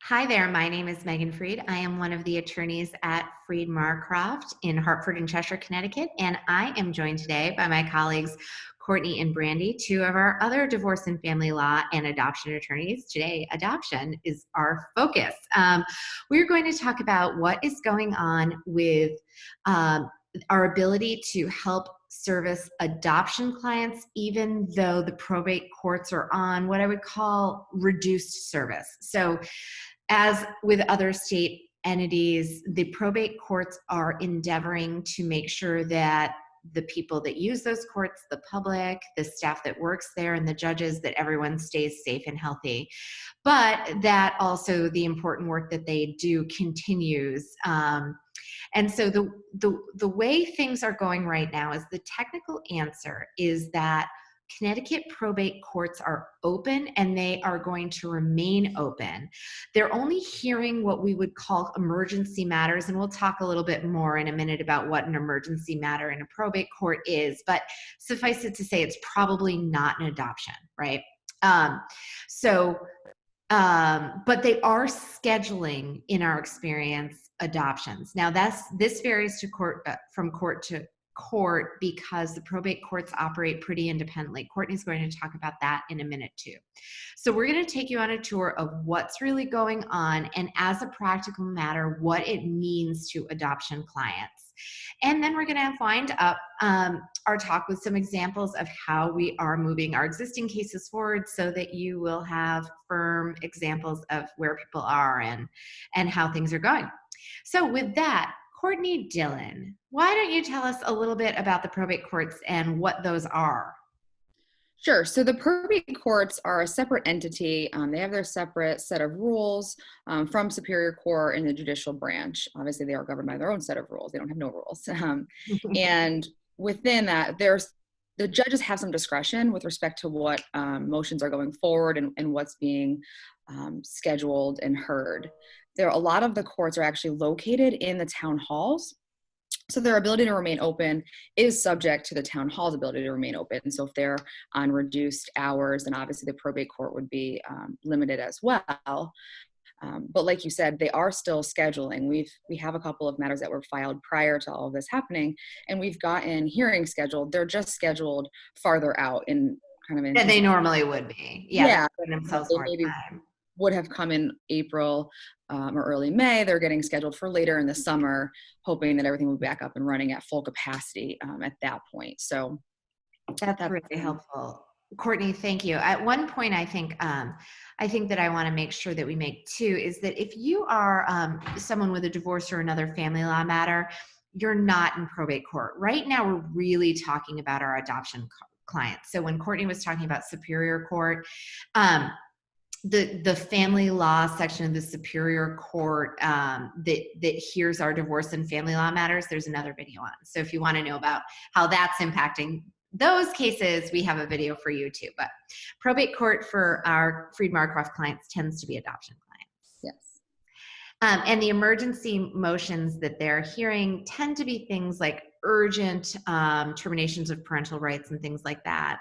Hi there, my name is Megan Freed. I am one of the attorneys at Freed Marcroft in Hartford and Cheshire, Connecticut, and I am joined today by my colleagues Courtney and Brandy, two of our other divorce and family law and adoption attorneys. Today, adoption is our focus. We're going to talk about what is going on with our ability to help service adoption clients, even though the probate courts are on what I would call reduced service. So as with other state entities, the probate courts are endeavoring to make sure that the people that use those courts, the public, the staff that works there, and the judges, that everyone stays safe and healthy. But that also the important work that they do continues. And so the way things are going right now is the technical answer is that Connecticut probate courts are open and they are going to remain open. They're only hearing what we would call emergency matters, and we'll talk a little bit more in a minute about what an emergency matter in a probate court is, but suffice it to say it's probably not an adoption, right? But they are scheduling, in our experience, adoptions. Now this varies to court from court to court because the probate courts operate pretty independently. Courtney's going to talk about that in a minute too. So we're going to take you on a tour of what's really going on and, as a practical matter, what it means to adoption clients. And then we're going to wind up our talk with some examples of how we are moving our existing cases forward so that you will have firm examples of where people are and how things are going. So with that, Courtney Dillon, why don't you tell us a little bit about the probate courts and what those are? Sure. So the probate courts are a separate entity. They have their separate set of rules from Superior Court and the judicial branch. Obviously, they are governed by their own set of rules. They don't have no rules. And within that, the judges have some discretion with respect to what motions are going forward and what's being scheduled and heard. A lot of the courts are actually located in the town halls. So their ability to remain open is subject to the town hall's ability to remain open. So if they're on reduced hours, then obviously the probate court would be limited as well. But like you said, they are still scheduling. We have a couple of matters that were filed prior to all of this happening, and we've gotten hearings scheduled. They're just scheduled farther out in kind of That they normally would be. Yeah, putting themselves they more maybe time. would have come in April or early May. They're getting scheduled for later in the summer, hoping that everything will be back up and running at full capacity at that point. So That's really helpful. Courtney, thank you. At one point, I think that I want to make sure that we make too is that if you are someone with a divorce or another family law matter, you're not in probate court. Right now, we're really talking about our adoption clients. So when Courtney was talking about Superior Court, the family law section of the Superior Court that hears our divorce and family law matters, there's another video on. So if you want to know about how that's impacting those cases, we have a video for you too. But probate court for our Freed Marcroft clients tends to be adoption clients. yes. And the emergency motions that they're hearing tend to be things like urgent terminations of parental rights and things like that.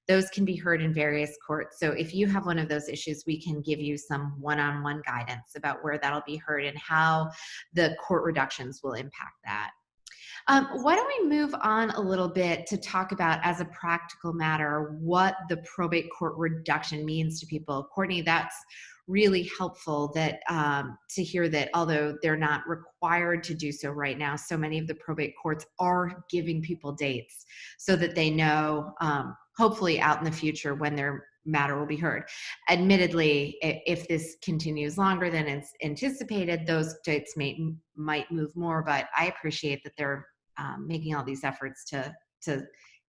Those can be heard in various courts. So if you have one of those issues, we can give you some one-on-one guidance about where that'll be heard and how the court reductions will impact that. Why don't we move on a little bit to talk about, as a practical matter, what the probate court reduction means to people. Courtney, that's really helpful that to hear that although they're not required to do so right now, so many of the probate courts are giving people dates so that they know, hopefully out in the future, when their matter will be heard. Admittedly, if this continues longer than it's anticipated, those dates might move more, but I appreciate that they're making all these efforts to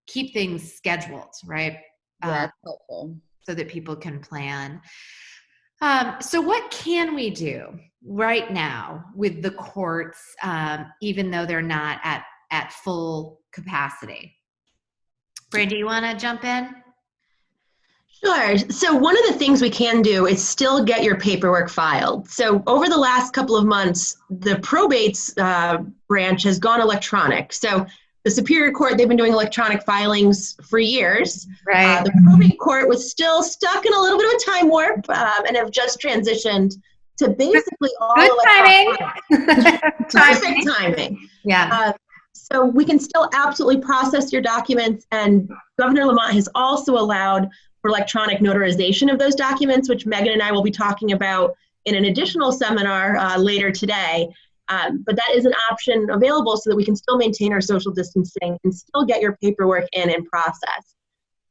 keep things scheduled, right? Yeah, it's helpful. So that people can plan. So what can we do right now with the courts, even though they're not at full capacity? Brandy, you want to jump in? Sure. So one of the things we can do is still get your paperwork filed. So over the last couple of months, the probates branch has gone electronic. So the Superior Court, they've been doing electronic filings for years. Right. The probate court was still stuck in a little bit of a time warp and have just transitioned to basically all Good timing. perfect timing. Yeah. So we can still absolutely process your documents, and Governor Lamont has also allowed for electronic notarization of those documents, which Megan and I will be talking about in an additional seminar later today. But that is an option available so that we can still maintain our social distancing and still get your paperwork in and processed.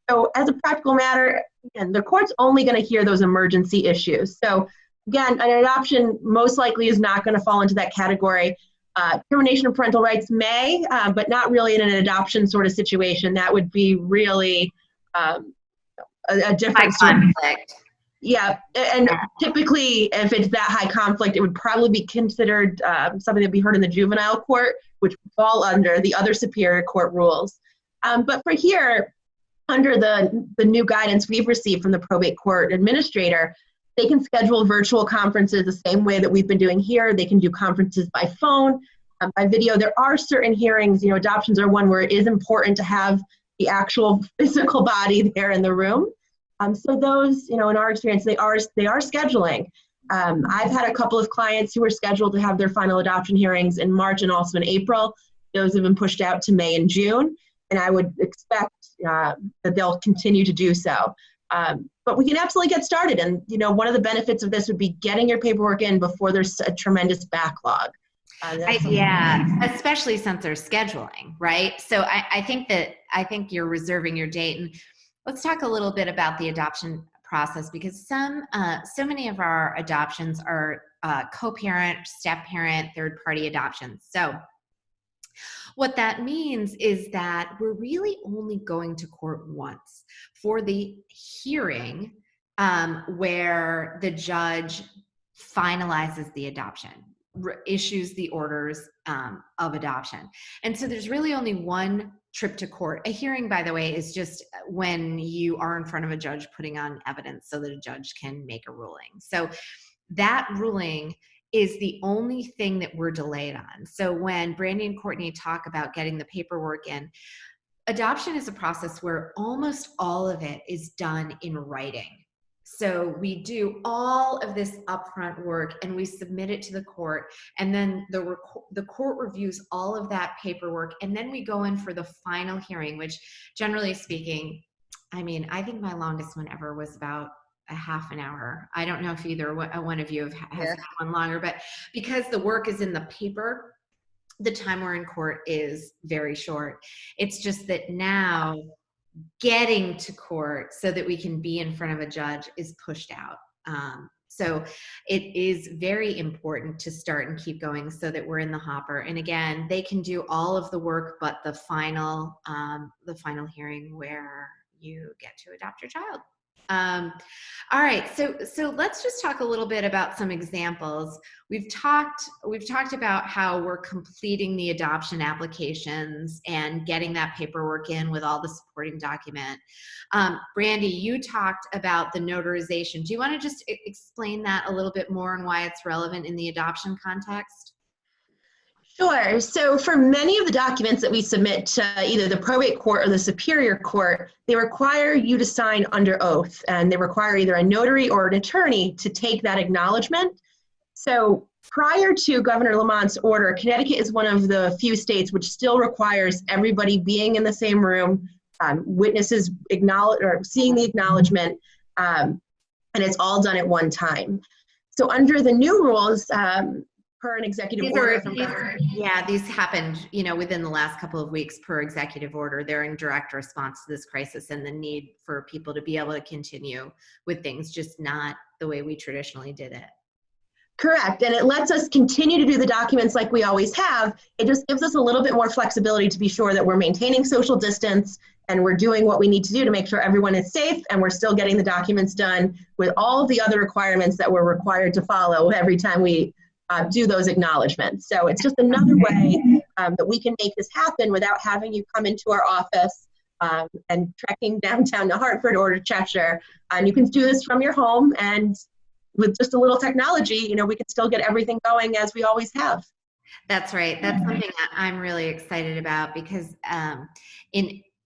So as a practical matter, again, the court's only going to hear those emergency issues. So again, an adoption most likely is not going to fall into that category. Termination of parental rights may, but not really in an adoption sort of situation. That would be really a different High conflict. Yeah, and typically if it's that high conflict, it would probably be considered something that'd be heard in the juvenile court, which would fall under the other superior court rules. But for here, under the new guidance we've received from the probate court administrator, they can schedule virtual conferences the same way that we've been doing here. They can do conferences by phone, by video. There are certain hearings, adoptions are one where it is important to have the actual physical body there in the room. So those, in our experience, they are scheduling. I've had a couple of clients who were scheduled to have their final adoption hearings in March and also in April. Those have been pushed out to May and June, and I would expect that they'll continue to do so. But we can absolutely get started. And, one of the benefits of this would be getting your paperwork in before there's a tremendous backlog. Especially since they're scheduling, right? So I think you're reserving your date. And let's talk a little bit about the adoption process, because so many of our adoptions are co-parent, step-parent, third-party adoptions. So what that means is that we're really only going to court once for the hearing where the judge finalizes the adoption, issues the orders of adoption. And so there's really only one trip to court. A hearing, by the way, is just when you are in front of a judge putting on evidence so that a judge can make a ruling. So that ruling is the only thing that we're delayed on. So when Brandy and Courtney talk about getting the paperwork in, adoption is a process where almost all of it is done in writing. So we do all of this upfront work and we submit it to the court, and then the court reviews all of that paperwork, and then we go in for the final hearing, which generally speaking, I think my longest one ever was about a half an hour. I don't know if either one of you has had one longer, but because the work is in the paper, the time we're in court is very short. It's just that now getting to court so that we can be in front of a judge is pushed out. So it is very important to start and keep going so that we're in the hopper. And again, they can do all of the work, but the final hearing where you get to adopt your child. All right, so let's just talk a little bit about some examples. We've talked about how we're completing the adoption applications and getting that paperwork in with all the supporting document. Brandy, you talked about the notarization. Do you want to just explain that a little bit more and why it's relevant in the adoption context? Sure. So for many of the documents that we submit to either the probate court or the superior court, they require you to sign under oath, and they require either a notary or an attorney to take that acknowledgement. So prior to Governor Lamont's order, Connecticut is one of the few states which still requires everybody being in the same room, witnesses acknowledge or seeing the acknowledgement, and it's all done at one time. So under the new rules, per an executive order. These happened, within the last couple of weeks per executive order. They're in direct response to this crisis and the need for people to be able to continue with things, just not the way we traditionally did it. Correct. And it lets us continue to do the documents like we always have. It just gives us a little bit more flexibility to be sure that we're maintaining social distance and we're doing what we need to do to make sure everyone is safe, and we're still getting the documents done with all the other requirements that we're required to follow every time we do those acknowledgements. So it's just another way that we can make this happen without having you come into our office and trekking downtown to Hartford or to Cheshire. And you can do this from your home, and with just a little technology, we can still get everything going as we always have. That's right. That's something that I'm really excited about, because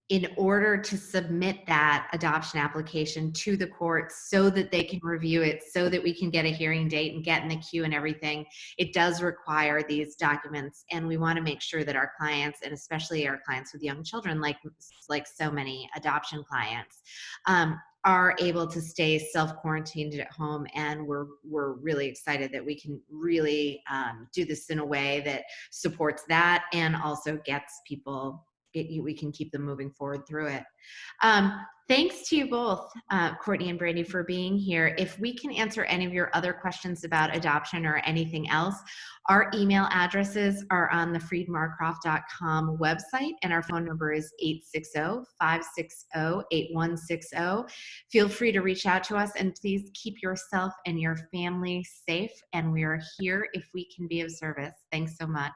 in order to submit that adoption application to the court so that they can review it, so that we can get a hearing date and get in the queue and everything, it does require these documents. And we want to make sure that our clients, and especially our clients with young children, like so many adoption clients, are able to stay self-quarantined at home. And we're really excited that we can really do this in a way that supports that and also gets people, we can keep them moving forward through it. Thanks to you both, Courtney and Brandy, for being here. If we can answer any of your other questions about adoption or anything else, our email addresses are on the freedmarcroft.com website, and our phone number is 860-560-8160. Feel free to reach out to us, and please keep yourself and your family safe, and we are here if we can be of service. Thanks so much.